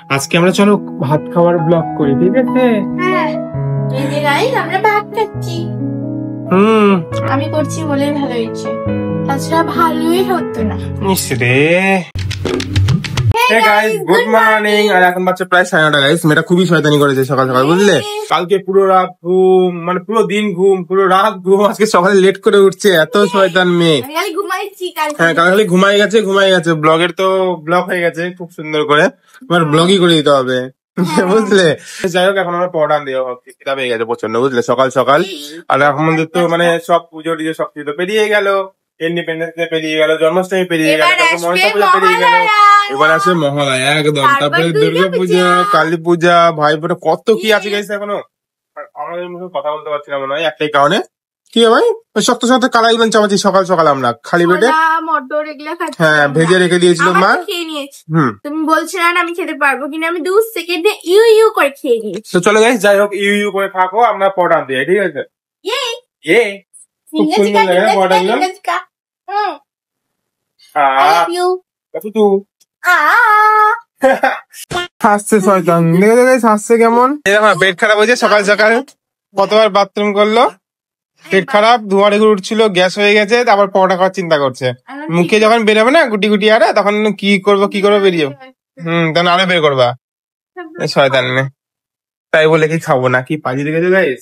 আজকে আমরা চলো ভাত খাওয়ার ব্লগ করি, ঠিক আছে? হ্যাঁ, এই যে গাইস আমরা ভাত খাচ্ছি। আমি করছি বলে ভালো হয়েছে, তাছাড়া ভালোই হতো না। নিশ্চয়। Hey guys, good morning. আর এখন বাচ্চা প্রায় 9:30 গাইস। মেয়েটা খুবই শয়তানি করেছে সকাল সকাল, বুঝলে? কালকে পুরো রাত ঘুম, মানে পুরো দিন ঘুম, পুরো রাত ঘুম, আজকে সকালে লেট করে উঠছে। এত শয়তান মেয়ে। আমি ঘুমাইছি হ্যাঁ, কালকে ঘুমাই গেছে। ব্লগের তো ব্লগ হয়ে গেছে খুব সুন্দর করে। এবার ব্লগই করে দিতে হবে, বুঝলে? যাই হোক, এখন আমরা পড়ান দিয়ে খিদা পেয়ে গেছে প্রচন্ড, বুঝলে? সকাল সকাল। আর আমাদের তো মানে সব পুজো টুজো সব কিছু তো পেরিয়ে গেল। ইন্ডিপেন্ডেন্স ডে পেরিয়ে গেল, জন্মাষ্টমী পেরিয়ে গেল, মনসা পূজা পেরিয়ে গেল। এবার আসবে মহালয়া, একদম। তারপরে দুর্গা পূজা, কালী পূজা, ভাইফোঁটা, কত কি আছে গাইস এখনো। আমাদের মুখে কথা বলতে পারছি না মনে হয় একটাই কারণে। কি ভাই, ওই শক্ত শক্ত কালাই গুলো চামাচ্ছি সকাল সকাল আমরা খালি পেটে। হ্যাঁ, ভেজে রেখে দিয়েছিল মা। খেয়ে নিয়েছি। তুমি বলছিলে না আমি খেতে পারবো কিনা, আমি 2 সেকেন্ডে ইউ ইউ করে খেয়ে নিয়েছি। তো চলো গাইস, যাই হোক, ইউ ইউ করে থাকো, আমরা পড়ান দিয়ে, ঠিক আছে? ইয়ে খুব সুন্দর লাগে না পড়ান গুলো। হাসছে শয়তান, দেখে গাইস হাসছে কেমন। এরকম পেট খারাপ হয়েছে সকাল সকাল, কতবার বাথরুম করলো, পেট খারাপ, ধোঁয়া রেগুর উঠছিল, গ্যাস হয়ে গেছে, তারপর পরোটা খাওয়ার চিন্তা করছে। মুখে যখন বেরোবে না গুটি গুটি আরে, তখন কি করবো বেরিয়ে তখন আরো বের করবা শয়তান নে। তাই বলে কি খাবো না, কি পাজি দেখেছো গাইস?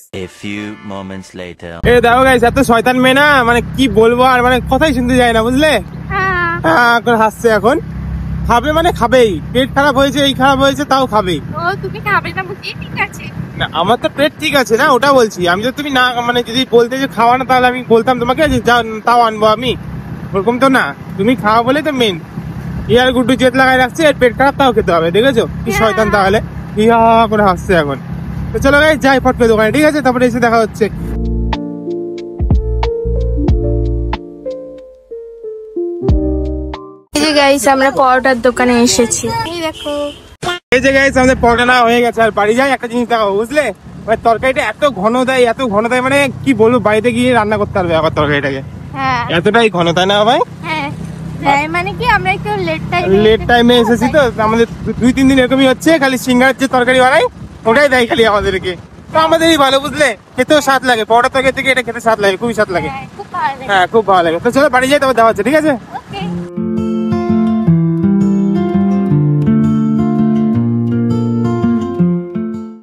এ দেখো গাইস, এত শয়তান মেয়ে না, মানে কি বলবো আর, মানে কথাই শুনতে যায় না, বুঝলে? হাসছে এখন। খাবে মানে খাবেই, পেট খারাপ হয়েছে, এই খারাপ হয়েছে, তাও খাবেই। তুমি খাবে না বুঝি? ঠিক আছে না, আমার তো পেট ঠিক আছে না, ওটা বলছি আমি। তো তুমি না, মানে যদি বলতে যে খাওয়া না, তাহলে আমি বলতাম তোমাকে যে তাও আনবো আমি, ওরকম তো না। তুমি খাওয়া বলে তো মেন। ইয়ার গুড্ডু জেদ লাগাই রাখছে, এর পেট খারাপ, তাও খেতে হবে, দেখেছো কি শয়তান। তাহলে ইয়া করে হাসছে এখন। তো চলো গাইস যাই ফটকে দোকানে, ঠিক আছে? তারপরে এসে দেখা হচ্ছে। এই যে গাইস আমরা পরোটার দোকানে এসেছি, এই দেখো। এই যে গাইস আমাদের পরোটা না হয়ে গেছে, আর বাড়ি যাই একটা জিনিস দেখাবো, বুঝলে? মানে তরকারিটা এত ঘন দেয়, মানে কি বলবো, বাড়িতে গিয়ে রান্না করতে পারবে আবার তরকারিটাকে। হ্যাঁ, এতটাই ঘন, তাই না ভাই? হ্যাঁ, মানে কি আমরা একটু লেট টাইমে এসেছি তো, আমাদের 2-3 দিন এরকমই হচ্ছে। খালি সিঙ্গার যে তরকারি বানাই, ওটাই দেয় খালি আমাদেরকে। তো আমাদেরই ভালো, বুঝলে? খেতেও স্বাদ লাগে, পরোটা তরকারি থেকে এটা খেতে স্বাদ লাগে, খুবই স্বাদ লাগে। হ্যাঁ, খুব ভালো লাগে। তো চলো বাড়ি যাই, তারপর দেওয়া হচ্ছে, ঠিক আছে?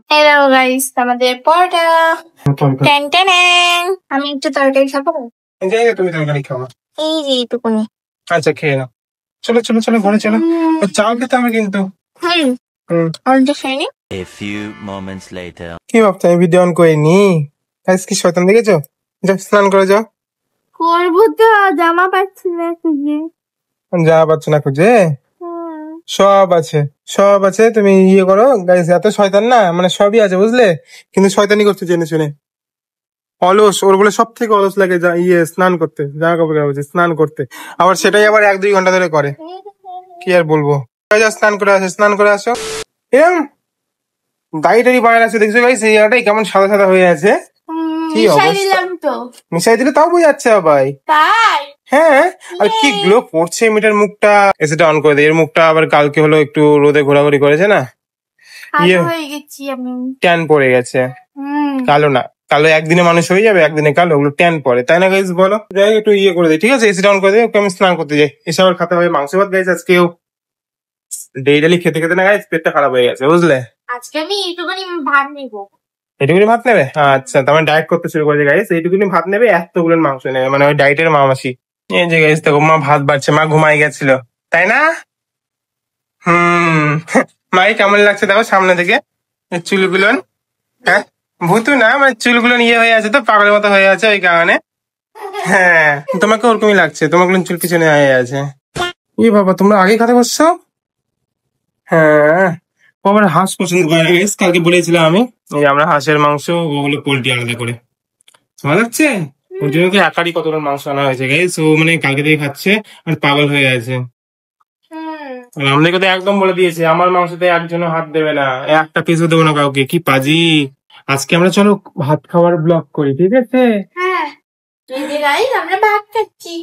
হ্যালো গাইস, আমাদের পরোটা। আমি একটু তরকারি খাবো। তুমি তরকারি খাবো? এই যে এইটুকুনি। আচ্ছা, খেয়ে নাও। চলো চলো চলো, ঘরে চলো। চাও খেতে হবে কিন্তু। কি ভাবছো আমি ভিডিও অন করিনি? কি শয়তান দেখেছো? যাও স্নান করে যাও। করবো তো, জামা পাচ্ছি না খুঁজে। জামা পাচ্ছ না খুঁজে? সব আছে, তুমি ইয়ে করো গাইস। এত শয়তান না, মানে সবই আছে, বুঝলে? কিন্তু শয়তানি করতে জেনে শুনে। অলস, ওর বলে সব থেকে অলস লাগে স্নান করতে, জামা কাপড় কাচতে, স্নান করতে। আবার সেটাই আবার 1-2 ঘন্টা ধরে করে। কি আর বলবো। স্নান করে আসো। এরম দাড়ি টাড়ি বানায় আছে, দেখছো গাইস? এই জায়গাটাই কেমন সাদা সাদা হয়ে আছে। কি অবস্থা, মিশাই দিলে তাও বোঝা যাচ্ছে ভাই। হ্যাঁ, আর কি গ্লো পড়ছে মেয়েটার মুখটা। এসিটা অন করে দেয়। এর মুখটা আবার কালকে হলো একটু রোদে ঘোরাঘুরি করেছে না, ট্যান পড়ে গেছে। কালো না, কালো একদিনে মানুষ হয়ে যাবে, একদিনে কালো, ওগুলো ট্যান পড়ে, তাই না গাইস? বলো। যাই একটু করে দেয়, ঠিক আছে? এসিটা অন করে দেয়, ওকে আমি স্নান করতে যাই। এসে আবার খেতে হবে মাংস ভাত গাইস আজকেও। ডেইলি খেতে খেতে না গাইস পেটটা খারাপ হয়ে গেছে, বুঝলে? আজকে আমি এইটুকুনি ভাত নেবো। এইটুকুনি ভাত নেবে? আচ্ছা, তার মানে ডায়েট করতে শুরু করেছে গাইস। এইটুকুনি ভাত নেবে, এতগুলো মাংস নেবে, মানে ওই ডায়েটের মামাসি। এই যে গাইস দেখো, মা ভাত বাড়ছে, মা ঘুমাই গেছিল, তাই না? মাই কেমন লাগছে দেখো সামনে থেকে চুলগুলো। হ্যাঁ, ভুতু না, মানে চুলগুলো ইয়ে হয়ে আছে তো, পাগলের মতো হয়ে আছে ওই কারণে। হ্যাঁ, তোমাকে ওরকমই লাগছে, তোমার চুল পিছনে হয়ে আছে। ই বাবা, তোমরা আগে কথা বলছো? হ্যাঁ, ও আবার হাঁস পছন্দ করে। কালকে বলেছিলাম আমি, আমরা হাঁসের মাংস, ওগুলো পোল্ট্রি আলাদা করে। ভালো লাগছে? ওর জন্য তো একারই কতগুলো মাংস আনা হয়েছে গাইস। ও মানে কালকে থেকে খাচ্ছে আর পাগল হয়ে আছে। আর আমাদেরকে তো একদম বলে দিয়েছে, আমার মাংসতে একজনও হাত দেবে না, একটা পিসও দেবো না কাউকে। কি পাজি। আজকে আমরা চলো ভাত খাওয়ার ব্লগ করি, ঠিক আছে? হ্যাঁ, আমরা ভাত খাচ্ছি।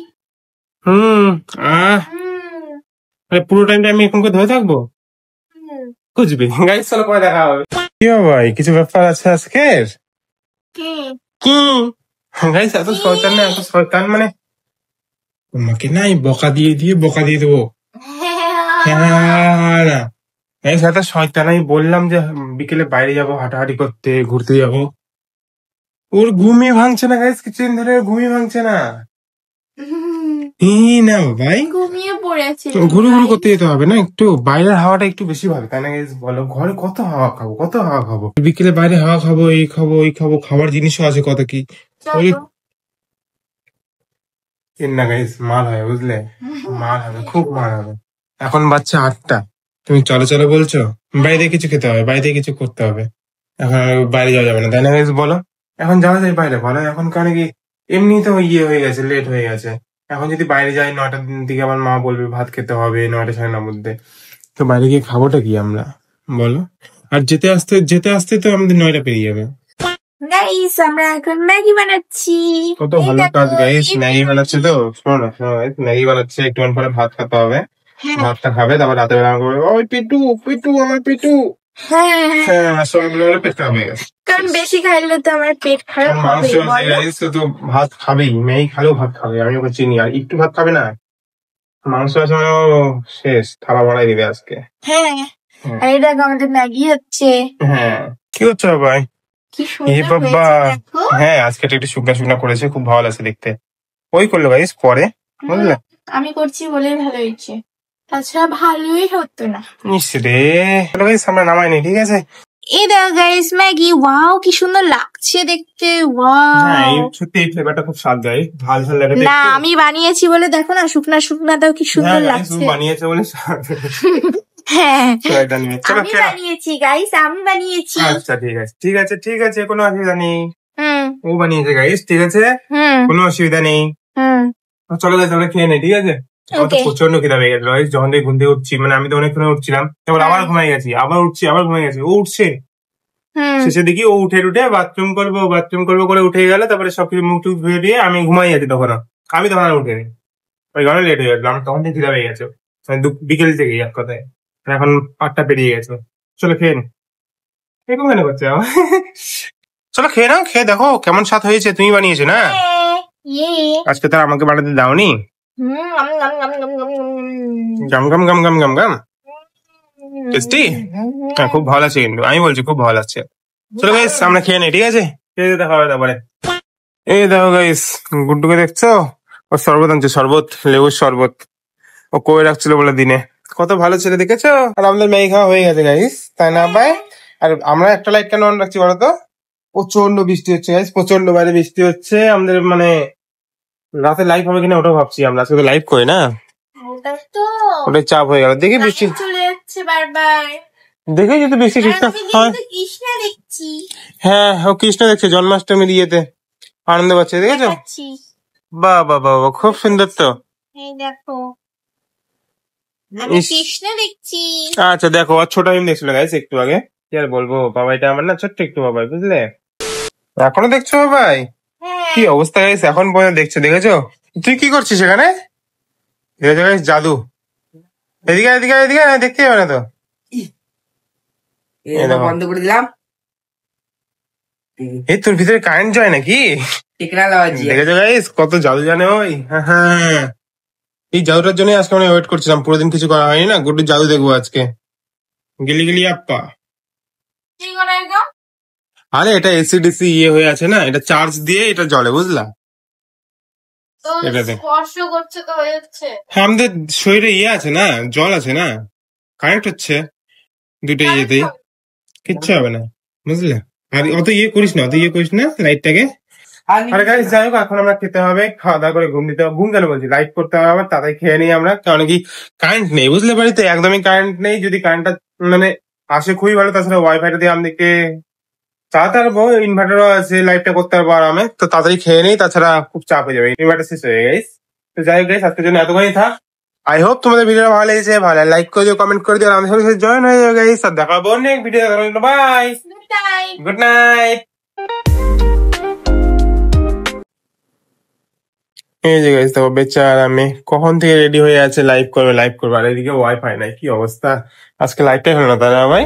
পুরো টাইমটা আমি এখন ধরে থাকবো? খুঁজবি। গাইস চলো পরে দেখা হবে। কি ভাই কিছু ব্যাপার আছে আজকের? কি কি গাইস এত শয়তান না, এত শয়তান মানে তোমাকে না এই বকা দিয়ে দিয়ে বকা দিয়ে দেবো। হ্যাঁ না গাইস এত শয়তান, আমি বললাম যে বিকেলে বাইরে যাবো হাঁটাহাঁটি করতে, ঘুরতে যাবো, ওর ঘুমই ভাঙছে না গাইস, কিছুদিন ধরে ঘুমই ভাঙছে না। না ভাই ঘুমিয়ে পড়েছে। ঘুরু ঘুরু করতে যেতে হবে না, একটু বাইরের হাওয়াটা একটু বেশি ভালো, তাই না গাইস বলো? ঘরে কত হাওয়া খাবো, কত হাওয়া খাবো, বিকেলে বাইরে হাওয়া খাবো, এই খাবো ওই খাবো, খাবার জিনিসও আছে কত কি। ওই না গাইস মাল হবে বুঝলে, মাল হবে, খুব মাল হবে। এখন বাচ্চা 8টা, তুমি চলো চলো বলছো, বাইরে কিছু খেতে হবে, বাইরে কিছু করতে হবে, এখন আর বাইরে যাওয়া যাবে না, তাই না গাইস বলো? এখন যাওয়া যায় বাইরে বলো? এখন কারণ কি এমনি তো ইয়ে হয়ে গেছে, লেট হয়ে গেছে, এখন যদি বাইরে যাই 9টার দিকে আমার মা বলবে ভাত খেতে হবে 9টা 9:30 মধ্যে, তো বাইরে গিয়ে খাবোটা কি আমরা বলো? আর যেতে আসতে তো আমাদের 9টা পেরিয়ে যাবে। গাইস আমরা এখন ম্যাগি বানাচ্ছি। কত ভালো কাজ গাইস, ম্যাগি বানাচ্ছে তো, শোনো না শোনো guys, ম্যাগি বানাচ্ছে, একটু পরে ভাত খেতে হবে, ভাতটা খাবে, তারপর রাতে বেলা আমাকে বলবে, ওই পিটু পিটু আমার পিটু। হ্যাঁ হ্যাঁ সবাই মিলে বলে পেট খারাপ হয়ে গেছে, কারণ বেশি খাইলে তো আমার পেট খারাপ মাংস হবে আছে guys, তো ভাত খাবেই, ম্যাগি খালেও ভাত খাবে, আমি ওকে চিনি, আর একটু ভাত খাবে না, মাংস আছে মানে ও শেষ, থালা বাড়াই দিবে আজকে। হ্যাঁ আর এটা আমাদের ম্যাগি হচ্ছে। হ্যাঁ কি হচ্ছে ভাই? কি এ সুন্দর বাবা, হয়েছে দেখো। হ্যাঁ আজকে একটু শুকনা শুকনা করেছে, খুব ভালো লাগছে দেখতে। ওই করলো গাইস পরে, বুঝলে? আমি করছি বলেই ভালো হয়েছে, তাছাড়া ভালোই হতো না। রে চলো গাইস আমরা নামাইনি, ঠিক আছে? এই দেখো গাইস ম্যাগি, ওয়াও কি সুন্দর লাগছে দেখতে, হ্যাঁ এই ওয়াও। সত্যি এই ফ্লেভারটা খুব স্বাদ দেয়, ঝাল ঝাল লাগে না দেখতে। আমি বানিয়েছি বলে দেখো না, শুকনা শুকনাটাও কি সুন্দর হ্যাঁ guys, লাগছে। ও বানিয়েছে বলে স্বাদ। হ্যাঁ শয়তান মেয়ে। চলো আমি খেয়ে নাও। বানিয়েছি গাইস, আমি বানিয়েছি। আচ্ছা ঠিক আছে ঠিক আছে ঠিক আছে, কোনো অসুবিধা নেই, হুম ও বানিয়েছে গাইস, ঠিক আছে, হুম কোনো অসুবিধা নেই। হুম চলো গাইস আমরা খেয়ে নেই, ঠিক আছে? আমার তো Okay. প্রচন্ড খিদা পেয়ে গেছে গাইস, যখন থেকে ঘুম থেকে উঠছি, মানে আমি তো অনেকক্ষণ উঠছিলাম, তারপর আবার ঘুমাই গেছি, আবার উঠছি আবার ঘুমাই গেছি, ও উঠছে, হুম শেষে দেখি ও উঠে উঠে বাথরুম করবো করে উঠে গেল, তারপরে সবকিছু মুখ টুক ধুয়ে দিয়ে আমি ঘুমাই গেছি, তখন আমি তখন আর উঠেনি, ওই কারণে লেট হয়ে গেছিল, আমার তখন থেকে খিদা পেয়ে গেছে, মানে বিকেল থেকেই এক কথায়, আর এখন 8টা পেরিয়ে গেছে। চলো খেয়ে নি, এরকম মনে করছে আমার। চলো খেয়ে নাও, খেয়ে দেখো কেমন স্বাদ হয়েছে, তুমি বানিয়েছো না ইয়ে আজকে, তার আমাকে বানাতে দাওনি। গাম গাম গাম গাম গাম গাম গাম গাম গাম গাম গাম, টেস্টি, হ্যাঁ খুব ভালো আছে কিন্তু, আমি বলছি খুব ভালো লাগছে। চলো গাইস আমরা খেয়ে নেই, ঠিক আছে? খেয়ে দেখা হবে তারপরে। এই দেখো গাইস, গুড্ডুকে দেখছো, ও শরবত আনছে, শরবত, লেবুর শরবত, ও কই রাখছিল বলে দিনে, কত ভালো ছেলে দেখেছো? আর আমাদের ম্যাগি খাওয়া হয়ে গেছে গাইস, তাই না ভাই? আর আমরা একটা লাইট কেন অন রাখছি বলো তো? প্রচন্ড বৃষ্টি হচ্ছে গাইস, প্রচন্ড বাইরে বৃষ্টি হচ্ছে, আমাদের মানে রাতে লাইভ হবে কিনা ওটাও ভাবছি, আমরা আজকে তো লাইভ করি না, ওটা তো ওটাই চাপ হয়ে গেল, দেখি বৃষ্টি, চলে যাচ্ছে বারবার। দেখে যদি বৃষ্টি আর ঠিকঠাক আমি হয়। কিন্তু কৃষ্ণা দেখছি, হ্যাঁ ও কৃষ্ণ দেখছে জন্মাষ্টমীর ইয়েতে, আনন্দ পাচ্ছে, দেখেছো? দেখাচ্ছি। বাহ বাহ বাহ বাহ, খুব সুন্দর তো। এই দেখো আমি ইস। কৃষ্ণ দেখছি। আচ্ছা দেখো, আর ছোট হিম দেখছিল গাইস একটু আগে, কি আর বলবো, বাবাইটা আমার না ছোট্ট একটু বাবাই, বুঝলে? এখনো দেখছো বাবাই? হ্যাঁ কি অবস্থা গাইস, এখন পর্যন্ত দেখছো, দেখেছো? তুই কি করছিস এখানে? দেখেছো গাইস জাদু, এদিকে এদিকে এদিকে, দেখতে যাবে না তো, এই দেখো। বন্ধ করে দিলাম। এই তোর ভিতরে কারেন্ট যায় নাকি? টিকরা লাগাচ্ছি। দেখেছো গাইস কত জাদু জানে ওই, হ্যাঁ হ্যাঁ, এই জাদুটার জন্য আজকে আমি ওয়েট করছিলাম, পুরো দিন কিছু করা হয়নি না, গুড্ডু জাদু দেখবো আজকে, গিলি গিলি আপা। কি করে একদম আরে এটা এসিডিসি ইয়ে হয়ে আছে না, এটা চার্জ দিয়ে এটা জ্বলে, বুঝলা? তো এটাতে। স্পর্শ করছে তো হয়ে যাচ্ছে। হ্যাঁ আমাদের শরীরে ইয়ে আছে না, জল আছে না, কানেক্ট হচ্ছে দুটো ইয়েতেই, কিচ্ছু হবে না, বুঝলে? আর অত ইয়ে করিস না, লাইটটাকে। আরে গাইস যাই হোক, এখন আমরা খেতে হবে, খাওয়া দাওয়া করে ঘুম দিতে হবে, ঘুম কেন বলছি, লাইট করতে হবে আবার, তাড়াতাড়ি খেয়ে নিই আমরা, কারণ কি কারেন্ট নেই, বুঝলে? বাড়িতে একদমই কারেন্ট নেই, যদি কারেন্টটা মানে আসে খুবই ভালো, তাছাড়া ওয়াইফাইটা দিয়ে আমাদেরকে চালাতে পারবো, ইনভার্টারও আছে, লাইটটা করতে পারবো আরামে, তো তাড়াতাড়ি খেয়ে নেই, তাছাড়া খুব চাপ হয়ে যাবে, ইনভার্টার শেষ হয়ে গেছে। তো যাই হোক গাইস আজকের জন্য এতখানি থাক, আই হোপ তোমাদের ভিডিওটা ভালো লেগেছে, ভালো লাইক করে দিও, কমেন্ট করে দিও, আর আমাদের সাথে জয়েন হয়ে যাবে গাইস, আর দেখা হবে অনেক video, bye, good night. Good night. এই যে গাইস দেখো বেচারা আমি কখন থেকে রেডি হয়ে আছে লাইভ করবে আর এদিকে ওয়াইফাই নাই, কি অবস্থা। আজকে লাইভটাই হলো না তাই না ভাই?